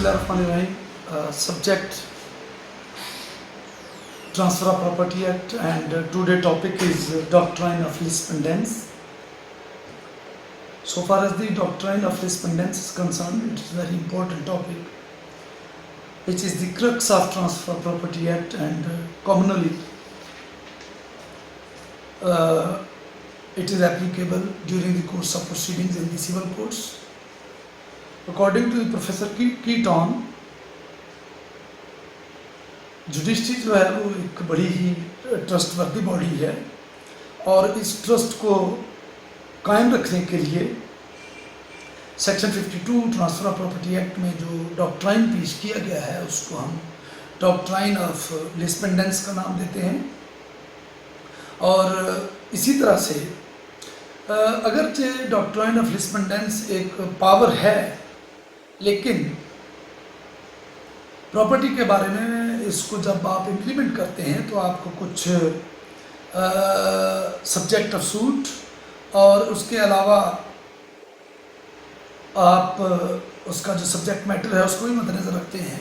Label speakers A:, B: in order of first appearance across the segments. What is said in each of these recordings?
A: Bismillahirrahmanirrahim. Subject Transfer of Property Act, and today topic is Doctrine of Lispendence. So far as the Doctrine of Lispendence is concerned, it is a very important topic, which is the crux of Transfer of Property Act, and commonly it is applicable during the course of proceedings in the civil courts. According to Professor Keaton, judiciary जो है वो एक बड़ी ही trustworthy body है और इस trust को कायम रखने के लिए section 52 transfer of property act में जो डॉक्ट्राइन पेश किया गया है उसको हम डॉक्ट्राइन ऑफ लिस्पेंडेंस का नाम देते हैं। और इसी तरह से अगरचे डॉक्ट्राइन ऑफ लिस्पेंडेंस एक पावर है, लेकिन प्रॉपर्टी के बारे में इसको जब आप इम्प्लीमेंट करते हैं तो आपको कुछ सब्जेक्ट ऑफ सूट और उसके अलावा आप उसका जो सब्जेक्ट मैटर है उसको भी मद्देनज़र रखते हैं।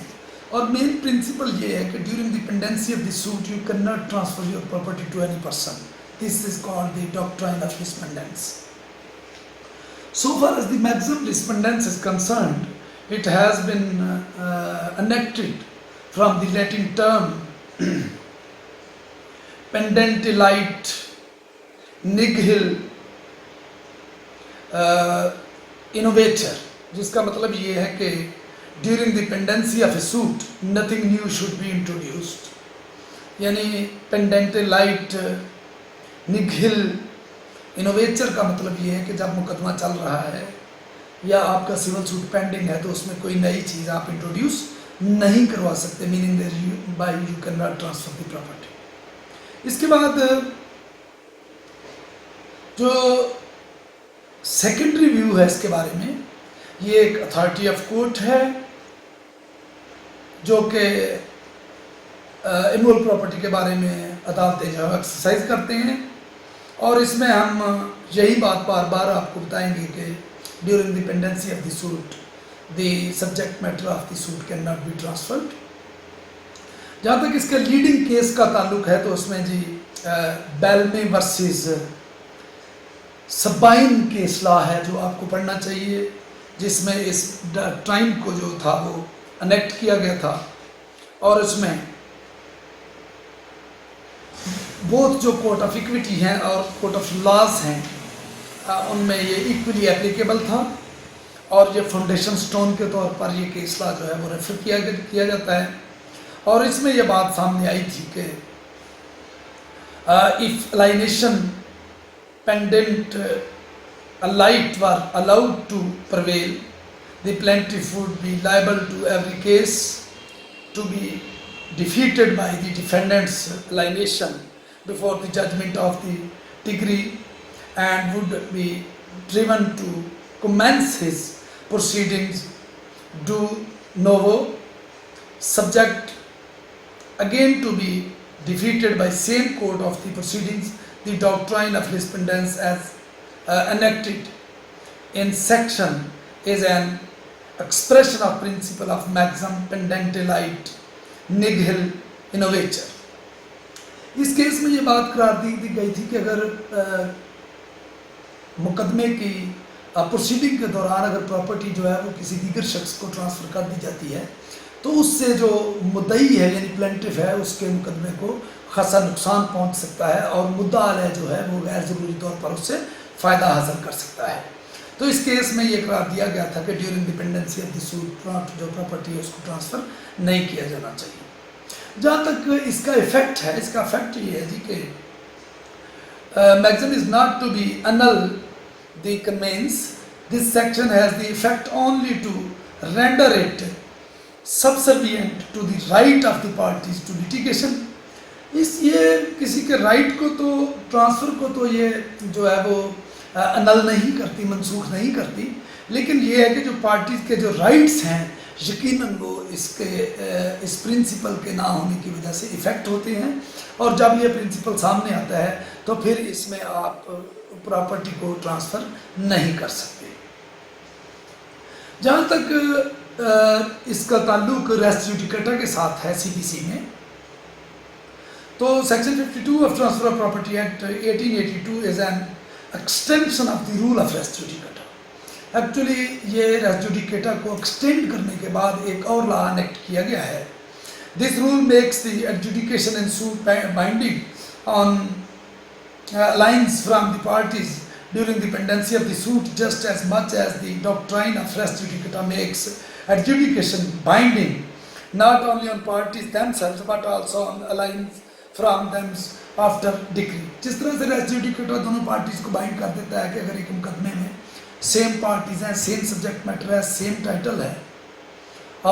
A: और मेन प्रिंसिपल ये है कि during the pendency of the suit you can not transfer your property to any person. This is called the doctrine of lis pendens. So far as the maximum lispendence is concerned, it has been enacted from the Latin term pendentilite nihil innovator, जिसका मतलब ये है कि during the pendency of a suit nothing new should be introduced। यानी pendentilite nihil इनोवेचर का मतलब ये है कि जब मुकदमा चल रहा है या आपका सिविल सूट पेंडिंग है तो उसमें कोई नई चीज़ आप इंट्रोड्यूस नहीं करवा सकते, meaning that bye you can not transfer the property. इसके बाद जो सेकेंडरी व्यू है इसके बारे में, ये एक अथॉरिटी ऑफ कोर्ट है जो कि इमोरल प्रॉपर्टी के बारे में अदालतें जो है एक्सरसाइज करते हैं। और इसमें हम यही बात बार बार आपको बताएंगे कि during the pendency of the suit the subject matter of the suit can not be transferred. जहाँ तक इसके लीडिंग केस का ताल्लुक है तो उसमें जी बेलमे वर्सेस सबाइन केस लॉ है जो आपको पढ़ना चाहिए, जिसमें इस टाइम को जो था वो अनेक्ट किया गया था। और उसमें बोथ जो कोर्ट ऑफ इक्विटी हैं और कोर्ट ऑफ लॉज हैं उनमें ये इक्वली एप्लीकेबल था। और ये फाउंडेशन स्टोन के तौर पर ये केस लॉ जो है वो रेफर किया जाता है। और इसमें ये बात सामने आई थी कि if alienation pendente lite were allowed to prevail the plaintiff would be liable to every case to be defeated by the defendant's alienation before the judgment of the degree and would be driven to commence his proceedings do novo, subject again to be defeated by same court of the proceedings. The doctrine of lispendence as enacted in section is an expression of principle of maximum pendentilite nihil innovator। इस case में ये बात करार दी गई थी कि अगर मुकदमे की प्रोसीडिंग के दौरान अगर प्रॉपर्टी जो है वो किसी दीगर शख्स को ट्रांसफ़र कर दी जाती है तो उससे जो मुद्दई है यानी प्लेंटिफ है उसके मुकदमे को खासा नुकसान पहुंच सकता है और मुद्दा अलह जो है वो गैर ज़रूरी तौर पर उससे फ़ायदा हासिल कर सकता है। तो इस केस में ये करार दिया गया था कि during dependency of the suit जो प्रॉपर्टी है उसको ट्रांसफ़र नहीं किया जाना चाहिए। जहाँ तक इसका इफेक्ट है, इसका इफेक्ट ये है जी कि maximum is not to be annul the conveyance। This section has the effect only to render it subservient to the right of the parties to litigation। ये किसी के राइट को तो ट्रांसफ़र को तो ये जो है वो अनल नहीं करती, मनसूख नहीं करती, लेकिन ये है कि जो पार्टीज़ के जो राइट्स हैं यकीनन वो इस प्रिंसिपल के ना होने की वजह से इफ़ेक्ट होते हैं। और जब ये प्रिंसिपल सामने आता है तो फिर इसमें आप प्रॉपर्टी को ट्रांसफ़र नहीं कर सकते। जहाँ तक इसका ताल्लुक रेस जुडिकेटा के साथ है सीबीसी में। तो section 52 of transfer of property act 1882 is an extension of the rule of res judicata. Actually ये रेस जुडिकेटा को एक्सटेंड करने के बाद एक और लॉ एनेक्ट किया गया है। This rule makes the adjudication in suit binding on lines from the parties during the pendency of the suit, just as much as the doctrine of res judicata makes adjudication binding not only on parties themselves but also on alliance from them after decree। जिस तरह से res judicata दोनों parties को bind कर देता है कि अगर एक मुकदमे में सेम पार्टीज हैं, सेम सब्जेक्ट मैटर है, सेम टाइटल है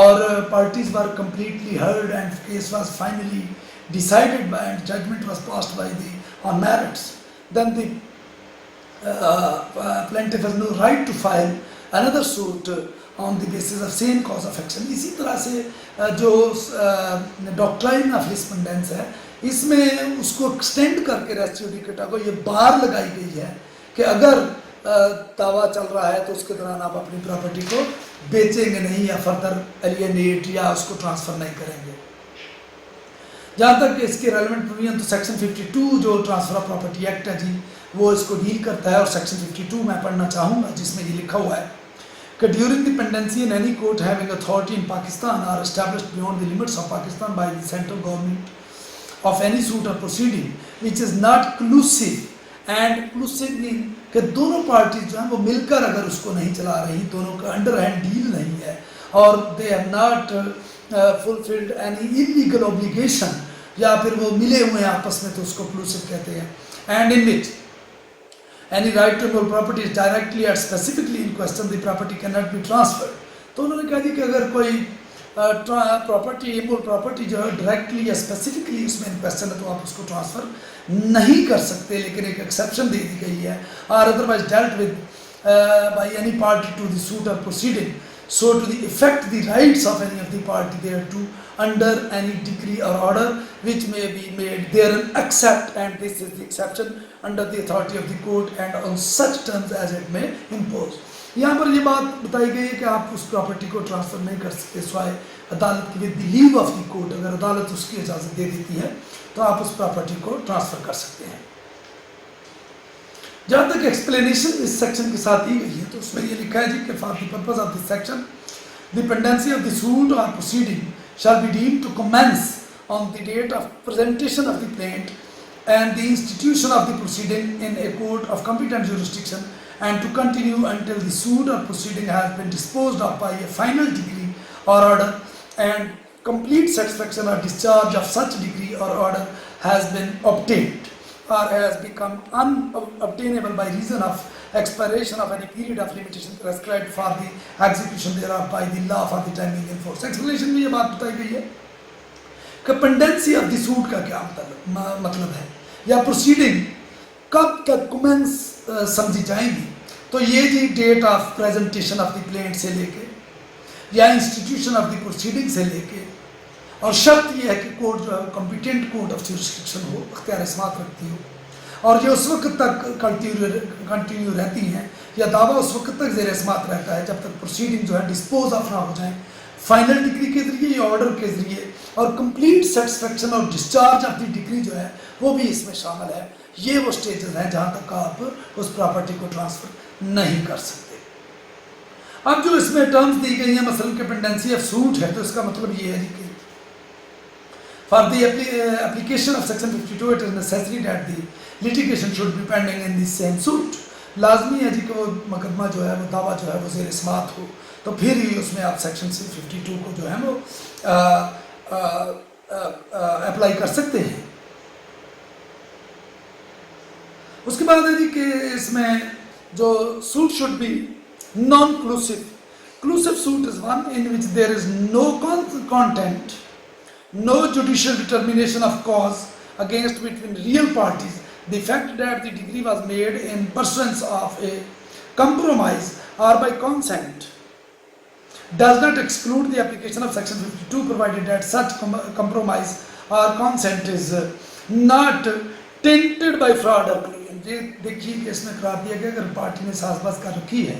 A: और parties were completely heard and case was finally decided by and judgment was passed by the on merits, then the plaintiff has no right to file another suit on the basis of same cause of action। इसी तरह से जो doctrine of रिस्पोंडेंस है इसमें उसको extend करके race judicata को ये बार लगाई गई है कि अगर दावा चल रहा है तो उसके दौरान आप अपनी प्रॉपर्टी को बेचेंगे नहीं या फर्दर एलियनेट या उसको ट्रांसफ़र नहीं करेंगे। जहाँ तक इसके रेलिवेंट प्रोविजन तो सेक्शन 52 जो ट्रांसफर ऑफ प्रॉपर्टी एक्ट है जी वो इसको डील करता है और सेक्शन 52 मैं पढ़ना चाहूँगा जिसमें ये लिखा हुआ है कि during the pendency in any court having authority in Pakistan or established beyond the limits of Pakistan by the central government of any suit और proceeding which is not collusive and collusive mean कि दोनों पार्टीज जो हैं वो मिलकर अगर उसको नहीं चला रही, दोनों का अंडर हैंड डील नहीं है और they have not fulfilled any illegal obligation या फिर वो मिले हुए हैं आपस में तो उसको क्लूसिव कहते हैं। And in which any right to immovable property is directly or specifically in question, the property cannot be transferred। तो उन्होंने कहा जी कि अगर कोई प्रॉपर्टी इमूवेबल प्रॉपर्टी जो है डायरेक्टली या स्पेसिफिकली उसमें इन क्वेश्चन है तो आप उसको ट्रांसफ़र नहीं कर सकते, लेकिन एक एक्सेप्शन दे दी गई है और otherwise dealt with by any party to the suit और proceeding so to the effect the rights of any of the party thereto under any decree or order which may be made therein except, and this is the exception, under the authority of the court and on such terms as it may impose। यहाँ पर ये बात बताई गई है कि आप उस प्रॉपर्टी को ट्रांसफ़र नहीं कर सकते सिवाय अदालत की with the leave of the court. अगर अदालत उसकी इजाज़त दे देती है तो आप उस प्रॉपर्टी को ट्रांसफ़र कर सकते हैं। जहाँ तक एक्सप्लेनेशन इस सेक्शन के साथ दी गई है तो उसमें ये लिखा है जी कि for the purpose of this section the pendency of the suit और proceeding shall be deemed to commence on the date of presentation of the plaint and the institution of the proceeding in a court of competent jurisdiction and to continue until the suit or proceeding has been disposed of by a final decree or order and complete satisfaction or discharge of such decree or order has been obtained or has become unobtainable by reason of expiration of any period of limitation prescribed for the execution thereof by the law for the time being in force। Explanation में ये बात बताई गई है कि pendency of the suit का क्या मतलब है या प्रोसीडिंग कब तक कमेंस समझी जाएंगी। तो ये जी date of presentation of the plaint से लेके या इंस्टीट्यूशन ऑफ द प्रोसीडिंग से लेके और शर्त यह है कि कोर्ट जो है कॉम्पिटेंट कोर्ट ऑफ जुरिस्डिक्शन हो, अख्तियार इस्मात रखती हो और ये उस वक्त तक कंटिन्यू रहती हैं या दावा उस वक्त तक ज़ेर इस्मात रहता है जब तक प्रोसीडिंग जो है डिस्पोज ऑफ ना हो जाए फाइनल डिग्री के ज़रिए या ऑर्डर के ज़रिए और कंप्लीट सेटिस्फेक्शन और डिस्चार्ज ऑफ द डिग्री जो है वो भी इसमें शामिल है। ये वो स्टेजेस हैं जहाँ तक आप उस प्रॉपर्टी को ट्रांसफ़र नहीं कर सकते। अब जो इसमें टर्म्स दी गई हैं मसलन के पेंडेंसी ऑफ सूट है तो इसका मतलब ये है कि for the application of section 52 it is necessary that the litigation should be pending in the same suit। लाजमी है जी कि वो मुकदमा जो है वो दावा जो है वो ज़ेर इस्मात हो तो फिर ही उसमें आप सेक्शन 52 को जो है वो अप्लाई कर सकते हैं। उसके बाद है जी कि इसमें जो suit should be non collusive. Collusive suit is one in which there is no content, no judicial determination of cause against between real parties, the fact that the decree was made in pursuance of a compromise or by consent does not exclude the application of section 52 provided that such compromise or consent is not tainted by fraud or collusion। देखिए कि इसमें करार दिया गया अगर party ने साजबाज कर रखी है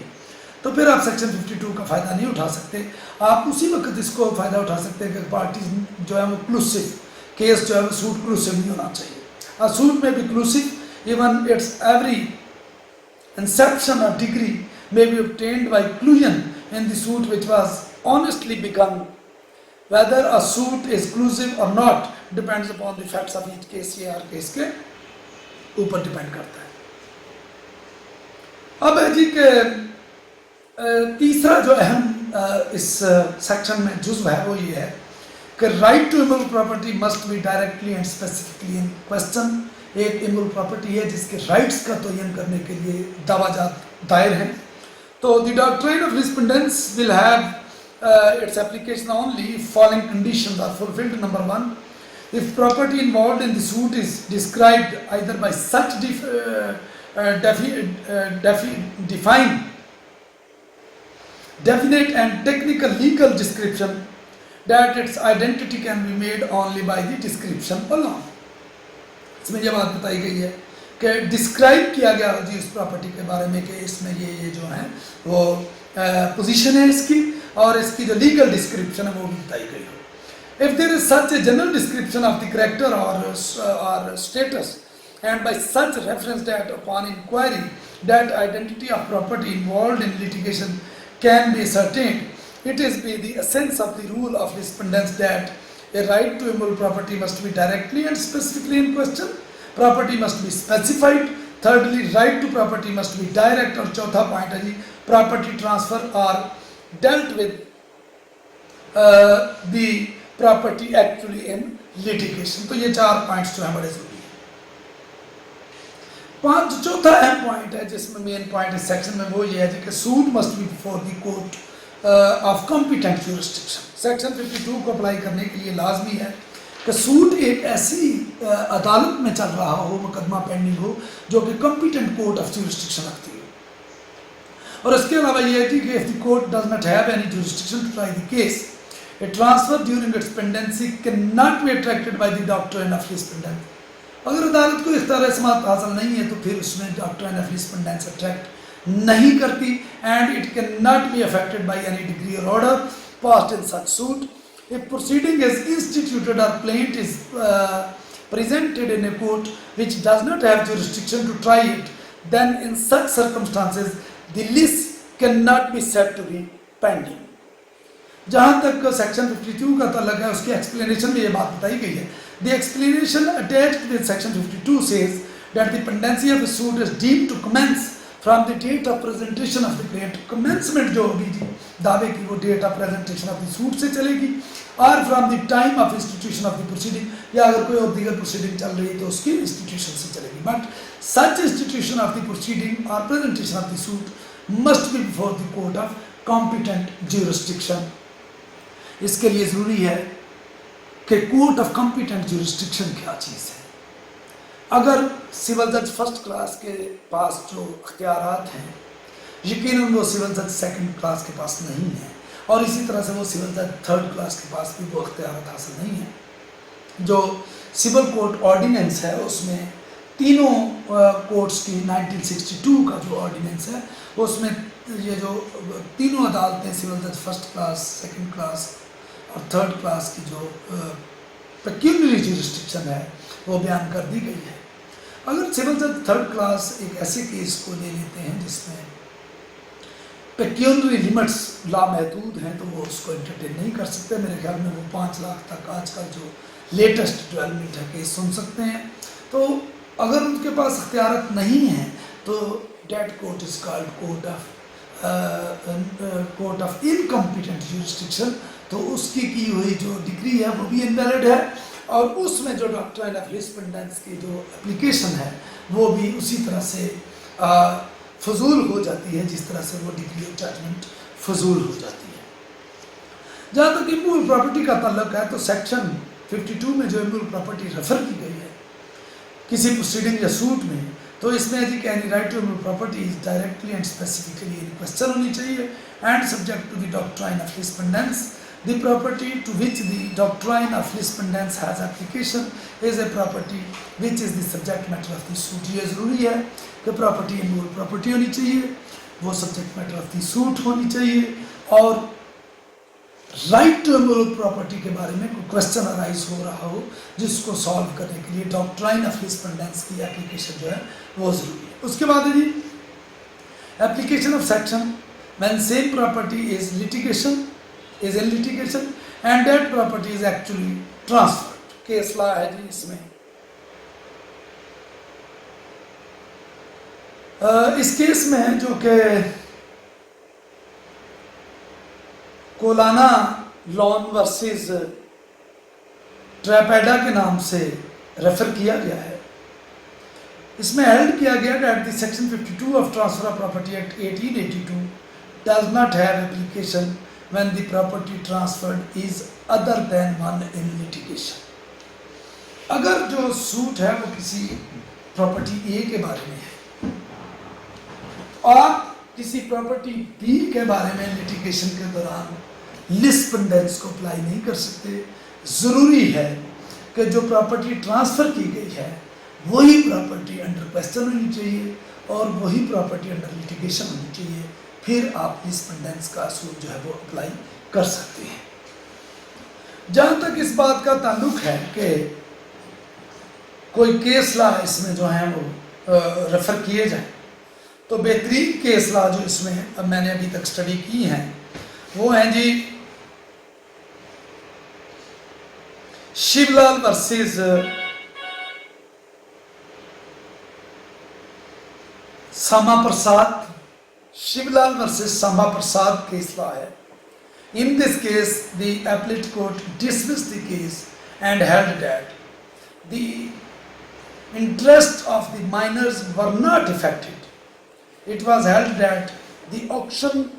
A: तो फिर आप सेक्शन 52 का फ़ायदा नहीं उठा सकते। आप उसी वक्त इसको फ़ायदा उठा सकते हैं कि पार्टी जो है वो क्लूसिव केस जो है वो सूट क्लूसिव नहीं होना चाहिए। और सूट में भी क्लूसिव इवन इट्स एवरी इंसेप्शन और degree may be obtained by clusion in the suit which was honestly begun. Whether a suit is clusive or not depends upon the facts of each case। ये हर case के ऊपर depend करता है। अब है जी कि तीसरा जो अहम इस सेक्शन में जुज़्व है वो ये है कि right to immovable property must be directly and specifically in question. एक इमूवेबल प्रॉपर्टी है जिसके राइट्स का तयन करने के लिए दावाजात दायर हैं। तो the doctrine of respondents will have its application only if following conditions are fulfilled. Number one, if property involved in the suit is described either by such definite and technical legal description that its identity can be made only by the description alone। इसमें यह बात बताई गई है कि describe किया गया जी उस प्रॉपर्टी के बारे में कि इसमें ये जो है वो पोजीशन है इसकी, और इसकी जो लीगल डिस्क्रिप्शन है वो भी बताई गई हो। If there is such a general description of the character और status and by such reference that upon inquiry that identity of property involved in litigation can be ascertained, it is be the essence of the rule of respondents that a right to immutable property must be directly and specifically in question, property must be specified, thirdly right to property must be direct, और चौथा point है जी property transfer are dealt with the property actually in litigation। तो ये चार points जो हैं बड़े जरूरी हैं। चौथा अहम पॉइंट है जिसमें मेन पॉइंट इस सेक्शन में वो ये है कि suit must be before the court of competent jurisdiction. Section 52 को अप्लाई करने के लिए लाजमी है कि सूट एक ऐसी अदालत में चल रहा हो, मुकदमा पेंडिंग हो जो कि कॉम्पिटेंट कोर्ट ऑफ ज्यूरिसडिक्शन रखती हो। और इसके अलावा ये है कि if the court does not have any jurisdiction to try the case, a transfer during its pendency can not be attracted by the doctrine of lis pendens. अगर अदालत को इख्तियार समाअत हासिल नहीं है तो फिर उसमें डॉक्ट्रिन ऑफ रिस्पोंडेंस अट्रैक्ट नहीं करती, and it can not be affected by any decree और order passed in such suit. If proceeding is instituted or plaint is presented in a court which does not have jurisdiction to try it, then in such circumstances the list cannot be said to be pending। जहाँ तक section 52 का ताल्लुक है उसकी explanation में ये बात बताई गई है। The explanation attached with section 52 says that the pendency of a suit is deemed to commence from the date of presentation of the claim। commencement जो होगी जी दावे की वो date of presentation of the suit से चलेगी, और from the time of institution of the proceeding, या अगर कोई और दीगर प्रोसीडिंग चल रही है तो उसकी इंस्टीट्यूशन से चलेगी। But such institution of the proceeding और presentation of the suit must be before the court of competent jurisdiction. इसके लिए ज़रूरी है कि कोर्ट ऑफ कॉम्पिटेंट ज्यूरिसडिक्शन क्या चीज़ है। अगर सिविल जज फर्स्ट क्लास के पास जो अख्तियारात हैं, यकीनन वो सिविल जज सेकंड क्लास के पास नहीं है, और इसी तरह से वो सिविल जज थर्ड क्लास के पास भी वो अख्तियारात हासिल नहीं है। जो सिविल कोर्ट ऑर्डिनेंस है उसमें तीनों कोर्ट्स की 1962 का जो ऑर्डिनेंस है उसमें ये जो तीनों अदालतें सिविल जज फर्स्ट क्लास, सेकंड क्लास और थर्ड क्लास की जो पेक्यूलियरी ज्यूरिसडिक्शन है वो बयान कर दी गई है। अगर सिविल जज थर्ड क्लास एक ऐसे केस को ले लेते हैं जिसमें पेक्यूलियरी लिमिट्स लामहदूद हैं तो वो उसको एंटरटेन नहीं कर सकते। मेरे ख्याल में वो 5 लाख तक आजकल जो लेटेस्ट डेवलपमेंट है केस सुन सकते हैं। तो अगर उनके पास अख्तियारत नहीं है तो that court is called court of incompetent jurisdiction. तो उसकी की हुई जो डिग्री है वो भी इनवैलिड है, और उसमें जो डॉक्ट्रिन ऑफ रिस्पोंडेंस की जो एप्लीकेशन है वो भी उसी तरह से फजूल हो जाती है जिस तरह से वो डिग्री ऑफ जजमेंट फजूल हो जाती है। जहाँ तक इमूवेबल प्रॉपर्टी का ताल्लुक है तो सेक्शन 52 में जो इमूवेबल प्रॉपर्टी रेफर की गई है किसी प्रोसीडिंग या सूट में, तो इसमें यदि any right to immovable property is directly and specifically in question होनी चाहिए, and subject to the doctrine of lis pendens. The property to which the doctrine of respondents has application is a property which is the subject matter of the suit। ये ज़रूरी है कि property immovable property होनी चाहिए। वो subject matter of the suit होनी चाहिए, और राइट टू इमोरल प्रॉपर्टी के बारे में कोई क्वेश्चन अराइज हो रहा हो जिसको सॉल्व करने के लिए डॉक्ट्राइन ऑफ रिस्पोंडेंस की एप्लीकेशन जो है वो जरूरी है। उसके बाद है जी application of section when same property is in litigation and that property is actually transferred. Case law है जी इसमें। इस केस में जो कि कोलाना लॉन वर्सेस ट्रैपेडा के नाम से रेफर किया गया है, इसमें हेल्ड किया गया that the section 52 of transfer of property act 1882 does not have application when the property transferred is other than one in litigation. अगर जो सूट है वो किसी प्रॉपर्टी ए के बारे में है और किसी प्रॉपर्टी बी के बारे में लिटिगेशन के दौरान लिस्पेंडेंस को अप्लाई नहीं कर सकते, ज़रूरी है कि जो प्रॉपर्टी ट्रांसफ़र की गई है वही प्रॉपर्टी अंडर क्वेश्चन होनी चाहिए और वही प्रॉपर्टी अंडर लिटिगेशन होनी चाहिए, फिर आप लिस्पेंडेंस का असूल जो है वो अप्लाई कर सकते हैं। जहाँ तक इस बात का ताल्लुक है कि कोई केस लॉ इसमें जो है वो रेफ़र किए जाए, तो बेहतरीन केस लॉ जो इसमें अब मैंने अभी तक स्टडी की हैं वो हैं जी शिवलाल वर्सेस सामा प्रसाद। शिवलाल वर्सेस सामा प्रसाद केस लॉ है। In this case, the appellate court dismissed the case and held that the interest of the minors were not affected. It was held that the auction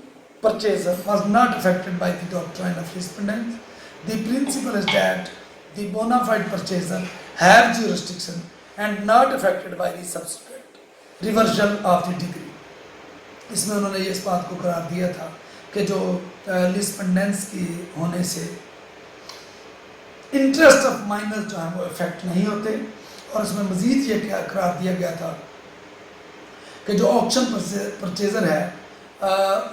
A: purchaser was not affected by the doctrine of lispendence. The principle is that the bona fide purchaser have jurisdiction and not affected by the subsequent reversal of the degree. इसमें उन्होंने ये इस बात को करार दिया था कि जो लिस्पेंडेंस की होने से इंटरेस्ट ऑफ माइनर जो है वो इफेक्ट नहीं होते, और इसमें मजीद ये क्या करार दिया गया था कि जो ऑक्शन परचेजर है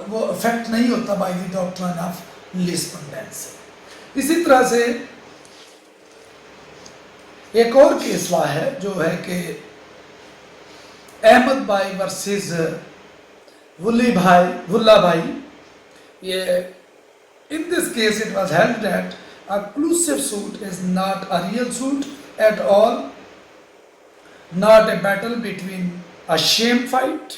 A: वो इफेक्ट नहीं होता bye the doctrine of lis pendens. इसी तरह से एक और केस लॉ है जो है कि अहमद भाई वर्सेस वुल्ला भाई। ये in this case it was held that a collusive suit is not a real suit at all, not a battle between a sham fight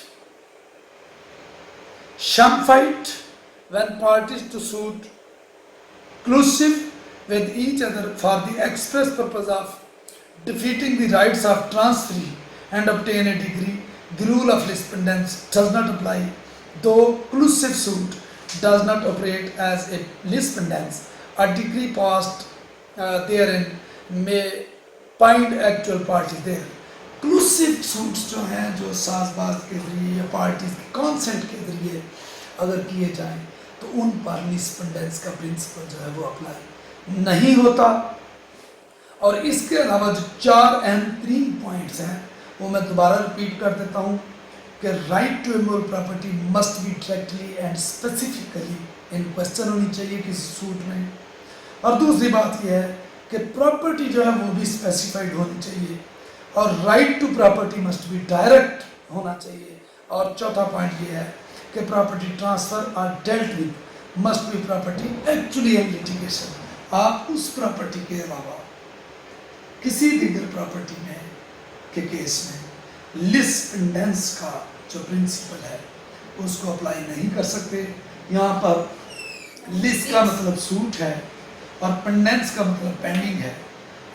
A: when parties to suit collusive with each other for the express purpose of defeating the rights of transferee and obtain a degree. The rule of lispendence does not apply, though collusive suit does not operate as a lispendence. A degree passed therein may bind actual parties there. Collusive suits जो हैं जो साजबाज के जरिए या parties के consent के जरिए अगर किए जाएं तो उन पर लिस्पेंडेंस का प्रिंसिपल जो है वो अप्लाई नहीं होता। और इसके अलावा जो 4 अहम 3 पॉइंट्स हैं वो मैं दोबारा रिपीट कर देता हूँ कि right to immoral property must be directly and specifically in question होनी चाहिए किसी सूट में। और दूसरी बात यह है कि प्रॉपर्टी जो है वो भी स्पेसिफाइड होनी चाहिए और right to property must be direct होना चाहिए। और चौथा पॉइंट ये है कि property transfer or dealt with must be property actually in litigation. आप उस प्रॉपर्टी के अलावा किसी दीगर प्रॉपर्टी में के केस में लिस्पेंडेंस का जो प्रिंसिपल है उसको अप्लाई नहीं कर सकते। यहाँ पर लिस्ट का मतलब सूट है और पेंडेंस का मतलब पेंडिंग है,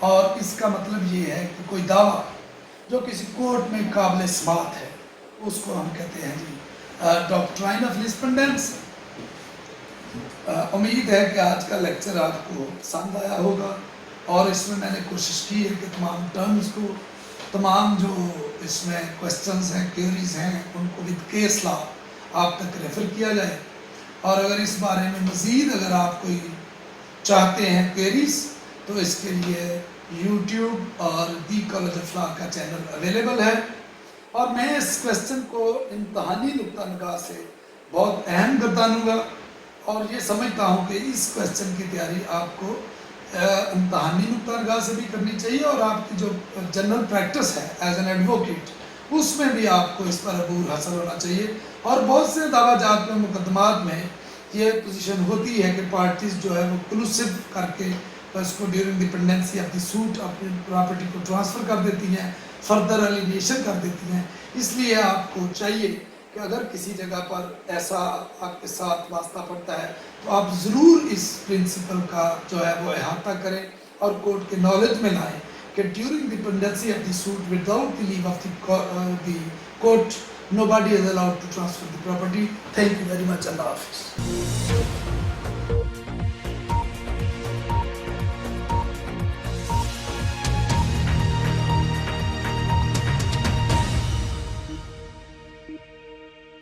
A: और इसका मतलब ये है कि कोई दावा जो किसी कोर्ट में काबिल इस्बात है उसको हम कहते हैं जी डॉक्ट्राइन ऑफ लिस्पेंडेंस। उम्मीद है कि आज का लेक्चर आपको पसंद आया होगा और इसमें मैंने कोशिश की है कि तमाम टर्म्स को, तमाम जो इसमें क्वेश्चंस हैं, क्वेरीज हैं, उनको विद केस लॉ आप तक रेफ़र किया जाए। और अगर इस बारे में मज़ीद अगर आप कोई चाहते हैं क्वेरीज तो इसके लिए YouTube और दी कॉलेज ऑफ लॉ का चैनल अवेलेबल है। और मैं इस क्वेश्चन को इम्तहानी नुक्ता निगाह से बहुत अहम गर्दानूंगा और ये समझता हूँ कि इस क्वेश्चन की तैयारी आपको इम्तहानी नुक्ता निगाह से भी करनी चाहिए और आपकी जो जनरल प्रैक्टिस है एज एन एडवोकेट उसमें भी आपको इस पर अबूर हासिल होना चाहिए। और बहुत से दावाजात में मुकदमात में ये पोजीशन होती है कि पार्टीज़ जो है वो क्लूसिव करके उसको during dependency of the suit अपनी प्रॉपर्टी को ट्रांसफ़र कर देती हैं, फर्दर एलिनेशन कर देती हैं। इसलिए आपको चाहिए कि अगर किसी जगह पर ऐसा आपके साथ वास्ता पड़ता है तो आप ज़रूर इस प्रिंसिपल का जो है वो अहाता करें और कोर्ट के नॉलेज में लाएं कि during dependency of the suit without the leave of the court nobody is allowed to transfer the property. Thank you very much. Allah Hafiz.